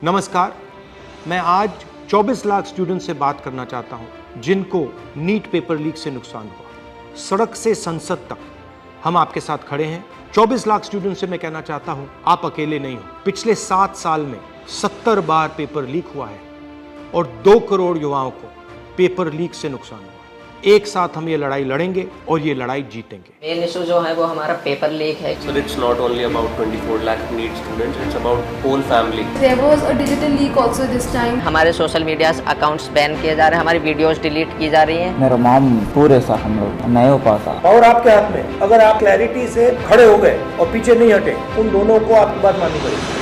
नमस्कार, मैं आज 24 लाख स्टूडेंट से बात करना चाहता हूं जिनको नीट पेपर लीक से नुकसान हुआ। सड़क से संसद तक हम आपके साथ खड़े हैं। 24 लाख स्टूडेंट से मैं कहना चाहता हूं, आप अकेले नहीं हो। पिछले 7 साल में 70 बार पेपर लीक हुआ है और 2 करोड़ युवाओं को पेपर लीक से नुकसान हुआ है। एक साथ हम ये लड़ाई लड़ेंगे और ये लड़ाई जीतेंगे। मेन इशू जो है वो हमारा पेपर लीक है। So it's not only about 24 lakh NEET students, it's about whole family. There was a digital leak also this time. हमारे सोशल मीडिया अकाउंट्स बैन किए जा रहे हैं, हमारी वीडियोस डिलीट की जा रही हैं। मेरा माम पूरे सा हम लोग नहीं हो पाता। और आपके हाथ में, अगर आप क्लैरिटी से खड़े हो गए और पीछे नहीं हटे, उन दोनों को आपकी बात माननी पड़ेगी।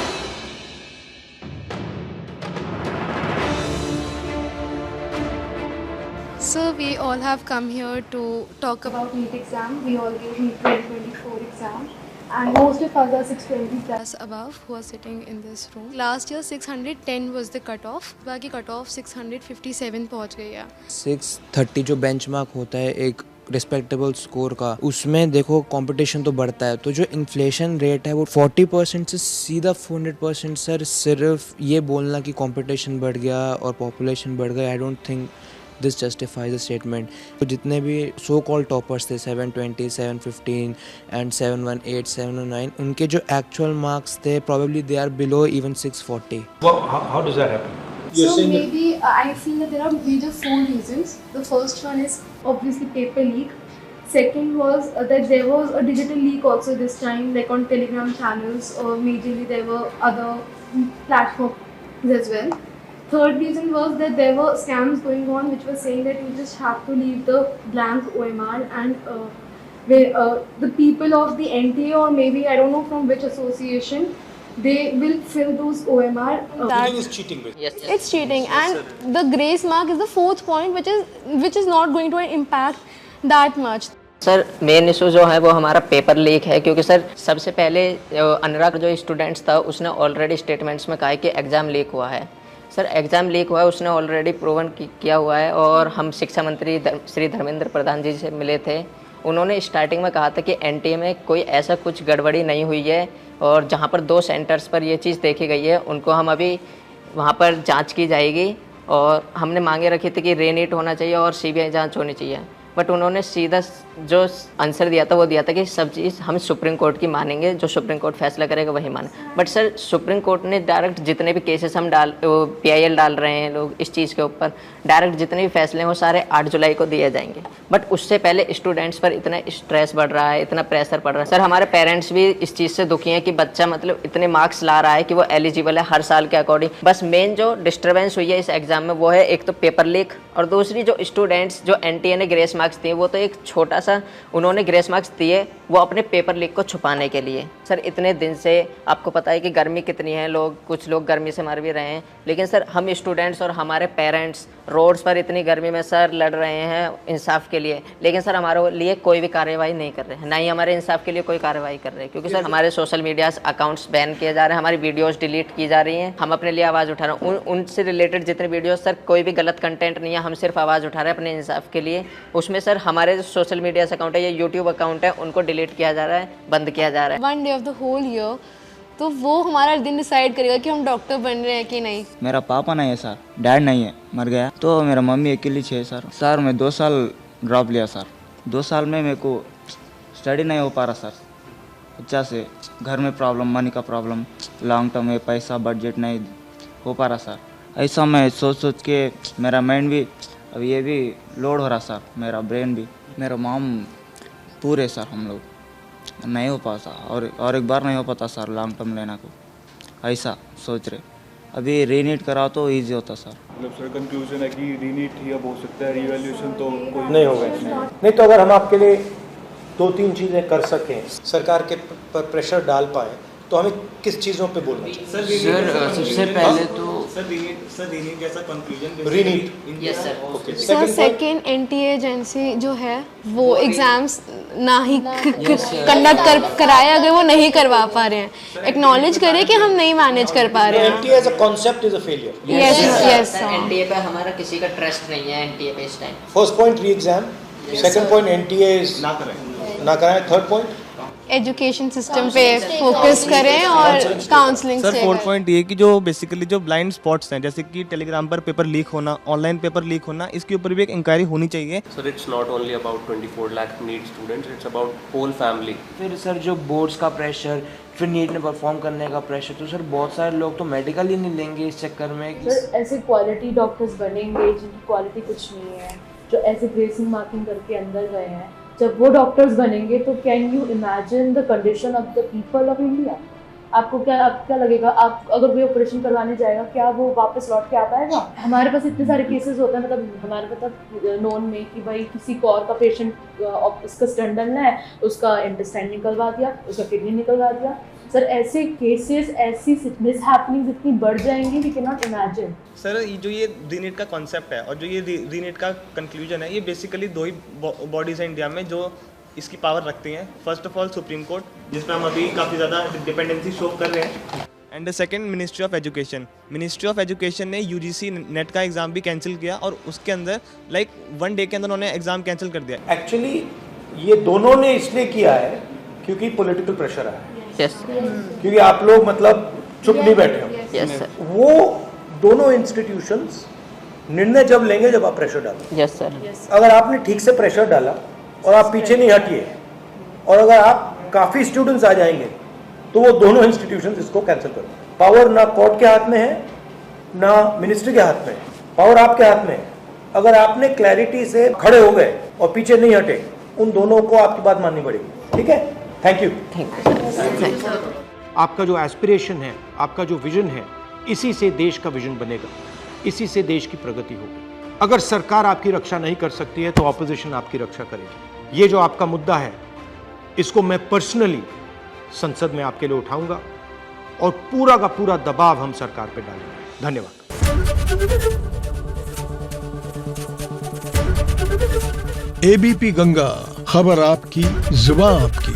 So we all have come here to talk about NEET exam. We all gave NEET 2024 exam. And most of us are 620 plus above who are sitting in this room. Last year 610 was the cutoff. बाकी cutoff 657 पहुंच गई है। 630 जो benchmark होता है एक respectable score का, उसमें देखो कंपटीशन तो बढ़ता है। तो जो इन्फ्लेशन रेट है वो 40% से सीधा 400%। सर सिर्फ ये बोलना कि कंपटीशन बढ़ गया और पॉपुलेशन बढ़ गया, I don't think this justifies the statement. तो जितने भी सो कॉल टॉपर्स थे 720, 715 एंड 718, 709, उनके जो एक्चुअल मार्क्स थे probably they are below even 640. How does that happen? So maybe I feel that there are major 4 reasons. The first one is obviously paper leak. Second was that there was a digital leak also this time, like on Telegram channels, or majorly there were other platforms as well. Third reason was that there were scams going on which were saying that you just have to leave the blank OMR and the people of the NTA, or maybe I don't know from which association, they will fill those OMR. Cheating is cheating, basically. Yes. It's cheating, and the grace mark is the 4th point, which is not going to impact that much. Sir main issue जो है वो हमारा paper leak है, क्योंकि sir सबसे पहले अनुराग जो students था उसने ऑलरेडी स्टेटमेंट्स में कहा है कि एग्ज़ाम लीक हुआ है। सर एग्ज़ाम लीक हुआ है, उसने ऑलरेडी प्रूवन किया हुआ है। और हम शिक्षा मंत्री श्री धर्मेंद्र प्रधान जी से मिले थे, उन्होंने स्टार्टिंग में कहा था कि एनटीए में कोई ऐसा कुछ गड़बड़ी नहीं हुई है, और जहां पर 2 सेंटर्स पर ये चीज़ देखी गई है उनको हम अभी वहां पर जांच की जाएगी। और हमने मांगे रखी थी कि रीनीट होना चाहिए और सीबीआई जांच होनी चाहिए, बट उन्होंने सीधा जो आंसर दिया था वो दिया था कि सब चीज़ हम सुप्रीम कोर्ट की मानेंगे, जो सुप्रीम कोर्ट फैसला करेगा वही माने। बट सर सुप्रीम कोर्ट ने डायरेक्ट जितने भी केसेस हम PIL डाल रहे हैं लोग इस चीज़ के ऊपर, डायरेक्ट जितने भी फैसले हैं वो सारे 8 जुलाई को दिए जाएंगे। बट उससे पहले स्टूडेंट्स पर इतना स्ट्रेस बढ़ रहा है, इतना प्रेशर पड़ रहा है। सर हमारे पेरेंट्स भी इस चीज़ से दुखी हैं कि बच्चा मतलब इतने मार्क्स ला रहा है कि वो एलिजिबल है हर साल के अकॉर्डिंग। बस मेन जो डिस्टर्बेंस हुई है इस एग्ज़ाम में वो है एक तो पेपर लीक, और दूसरी जो स्टूडेंट्स जो NTA ने ग्रेस मार्क्स दिए वो तो एक छोटा सा उन्होंने ग्रेस मार्क्स दिए वो अपने पेपर लीक को छुपाने के लिए। सर इतने दिन से आपको पता है कि गर्मी कितनी है, कुछ लोग गर्मी से मर भी रहे हैं, लेकिन सर हम स्टूडेंट्स और हमारे पेरेंट्स रोड्स पर इतनी गर्मी में सर लड़ रहे हैं इंसाफ के लिए, लेकिन सर हमारे लिए कोई भी कार्रवाई नहीं कर रहे हैं, ना ही हमारे इंसाफ के लिए कोई कार्रवाई कर रहे हैं। क्योंकि सर हमारे सोशल मीडिया अकाउंट्स बैन किए जा रहे हैं, हमारी वीडियोज़ डिलीट की जा रही हैं। हम अपने लिए आवाज़ उठा रहे हैं, उनसे रिलेटेड जितने वीडियोज़ सर कोई भी गलत कंटेंट नहीं है, हम सिर्फ आवाज़ उठा रहे हैं अपने इंसाफ के लिए। उसमें सर हमारे जो सोशल मीडिया अकाउंट है या यूट्यूब अकाउंट है उनको डिलीट किया जा रहा है, बंद किया जा रहा है। 1 day of the whole year, तो वो हमारा दिन डिसाइड करेगा कि हम डॉक्टर बन रहे हैं कि नहीं। मेरा पापा नहीं है सर, डैड नहीं है, मर गया। तो मेरा मम्मी अकेली है सर। मैं 2 साल ड्रॉप लिया सर। 2 साल में मेरे को स्टडी नहीं हो पा रहा सर, अच्छा से घर में प्रॉब्लम, मनी का प्रॉब्लम, लॉन्ग टर्म में पैसा बजट नहीं हो पा रहा सर। ऐसा मैं सोच के मेरा माइंड भी अब ये भी लोड हो रहा सर, मेरा ब्रेन भी। मेरा माम पूरे सर हम लोग नहीं हो पाता, और एक बार नहीं हो पाता सर लॉन्ग टर्म लेना को, ऐसा सोच रहे। अभी रीनीट कराओ तो इजी होता सर। मतलब सर कंक्लूजन है कि रीनीट ही अब हो सकता है, रिवैल्यूएशन तो कोई नहीं होगा। नहीं तो अगर हम आपके लिए 2-3 चीज़ें कर सकें, सरकार के पर प्रेशर डाल पाए, तो हमें किस चीज़ों पे बोलना चाहिए? सर सबसे पहले तो रीनीट जैसा conclusion रीनीट। Yes sir. Sir second NTA agency जो है वो एग्जाम्स ना ही कंडक्ट कराए, अगर वो नहीं करवा पा रहे हैं, एक्नॉलेज करे कि हम नहीं मैनेज कर पा रहे हैं। NTA as a concept is a failure. Yes yes sir NTA पे हमारा किसी का ट्रस्ट नहीं है NTA पे इस टाइम। फर्स्ट पॉइंट री exam, second point NTA is ना कराएं, थर्ड पॉइंट एजुकेशन सिस्टम पे फोकस करें और काउंसलिंग सर से 4 पॉइंट ये कि जो बेसिकली जो ब्लाइंड स्पॉट्स हैं, जैसे कि टेलीग्राम पर पेपर लीक होना, ऑनलाइन पेपर लीक होना, इसके ऊपर भी एक इंक्वायरी होनी चाहिए। Sir, it's not only about 24 lakh NEET students, it's about whole family. फिर सर जो बोर्ड्स का प्रेशर, फिर नीट में परफॉर्म करने का प्रेशर, तो सर बहुत सारे लोग तो मेडिकल ही नहीं लेंगे इस चक्कर में कि सर ऐसे क्वालिटी डॉक्टर्स बनेंगे जिनकी क्वालिटी कुछ नहीं है, जो ऐसे ग्रेसिंग मार्किंग करके अंदर गए हैं, जब वो डॉक्टर्स बनेंगे तो can you imagine the condition of the people of India. आपको क्या लगेगा, आप अगर कोई ऑपरेशन करवाने जाएगा, क्या वो वापस लौट के आ पाएगा? हमारे पास इतने सारे केसेस होते हैं, मतलब हमारे मतलब नोन में कि भाई किसी को और का पेशेंट उसका स्टंट डालना है, उसका इंटेस्टाइन निकलवा दिया, उसका किडनी निकलवा दिया। सर ऐसे केसेस, ऐसी मिस हैपनिंग्स इतनी बढ़ जाएंगी, we can not imagine. Sir जो ये रीनीट का कॉन्सेप्ट है और जो ये रीनीट का कंक्लूजन है, ये बेसिकली दो ही बॉडीज़ हैं इंडिया में जो इसकी पावर रखती हैं। First of all supreme court, जिसमें हम अभी काफ़ी ज़्यादा डिपेंडेंसी शो कर रहे हैं, and second ministry of education. Ministry of education ने यूजीसी नेट का एग्ज़ाम भी कैंसिल किया और उसके अंदर लाइक 1 डे के अंदर उन्होंने एग्ज़ाम कैंसिल कर दिया। एक्चुअली ये दोनों ने इसलिए किया है क्योंकि पॉलिटिकल प्रेशर आया है, यस क्योंकि आप लोग मतलब चुप नहीं बैठे हो। यस सर, वो दोनों इंस्टीट्यूशंस निर्णय जब लेंगे जब आप प्रेशर डालो। यस सर, अगर आपने ठीक से प्रेशर डाला और आप पीछे नहीं हटिए, और अगर आप काफ़ी स्टूडेंट्स आ जाएंगे तो वो दोनों इंस्टीट्यूशंस इसको कैंसिल करो। पावर ना कोर्ट के हाथ में है ना मिनिस्ट्री के हाथ में है, पावर आपके हाथ में है। अगर आपने क्लैरिटी से खड़े हो गए और पीछे नहीं हटे, उन दोनों को आपकी बात माननी पड़ेगी। ठीक है, थैंक यू। आपका जो एस्पिरेशन है, आपका जो विजन है, इसी से देश का विजन बनेगा, इसी से देश की प्रगति होगी। अगर सरकार आपकी रक्षा नहीं कर सकती है तो ऑपोजिशन आपकी रक्षा करेगी। ये जो आपका मुद्दा है, इसको मैं पर्सनली संसद में आपके लिए उठाऊंगा और पूरा का पूरा दबाव हम सरकार पे डालेंगे। धन्यवाद। एबीपी गंगा, खबर आपकी, जुबान आपकी।